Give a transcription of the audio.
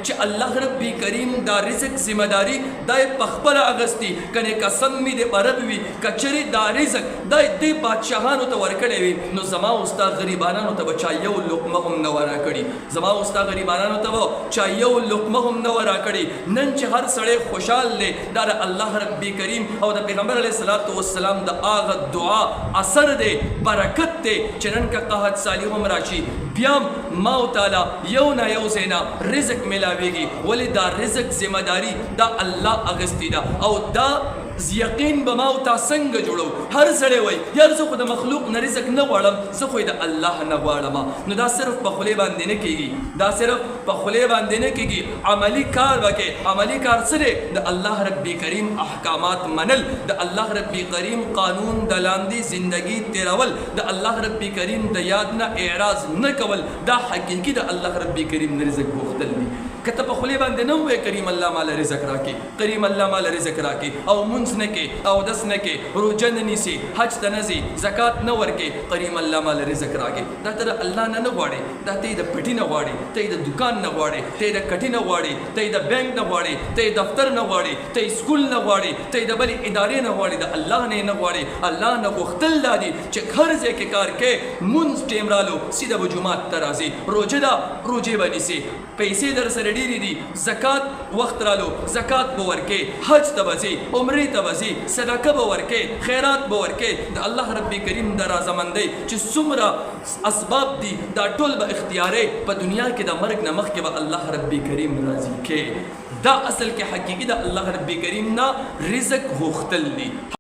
چې الله رب کریم دا رزق ذمہ داری دای پخپل اغستی کنه قسم می دې برب وی کچری دا رزق دای دې بادشاہانو ته ورکړې وی نو زما اوستا غریبانو ته بچا یو لقمه هم نه ورا کړي زما اوستا غریبانو ته چا یو لقمه هم نه ورا کړي نن چې هر سړی خوشحال دی دا د الله رب کریم او د پیغمبر علیه الصلاۃ والسلام د هغه دعا اثر دی برکت دی چې نن که قحط سالی هم راشي بیا ما تعالی یو نه یو زینا رزق ملاویږي ولې دا رزق ذمہ داری دا الله اغستی دا او دا یقین به ما او تا څنګه جوړو هر سړی وای یار زه خو د مخلوق نه رزق نه غواړم زه خو د الله نه غواړم نو دا صرف په خولې باندې نه کیږي دا صرف په خولې باندې نه کیږي عملی کار وکړي عملی کار څه د الله رب کریم احکامات منل د الله رب کریم قانون د لاندې زندگی تیرول د الله رب کریم د یاد نه اعراض نه کول دا حقیقي د الله رب کریم نه رزق غوښتل دي کته په خولې باندې نه وای کریم الله مال رزق راکې کریم الله مال رزق راکې او منځ نه کې او دس نه کې روزه نه نیسي حج ته نه ځي زکات نه ورکې کریم الله مال رزق راکې دا تر الله نه غواړي دا ته د پټي نه غواړي ته د دکان نه غواړي ته د کټي نه غواړي ته د بانک نه غواړي ته دفتر نه غواړي ته سکول نه غواړي ته د بل ادارې نه غواړي د الله نه غواړي الله نه غوښتل دادي چې هر ځای کې کار کې منځ ټیم رالو سیده به جمعات ته راځي روزه دا روزه به نیسي پیسې در سره ډېرې دي زکات وخت رالو زکات به ورکې حج ته به ځي عمرې ته به ځي صدقه به ورکې خیرات به ورکې د الله رب کریم د رضامندۍ چې څومره اسباب دي دا ټول به اختیارې په دنیا کې د مرګ نه مخکې به الله رب کریم راضي کې دا اصل کې حقیقي د الله رب کریم نه رزق غوښتل دي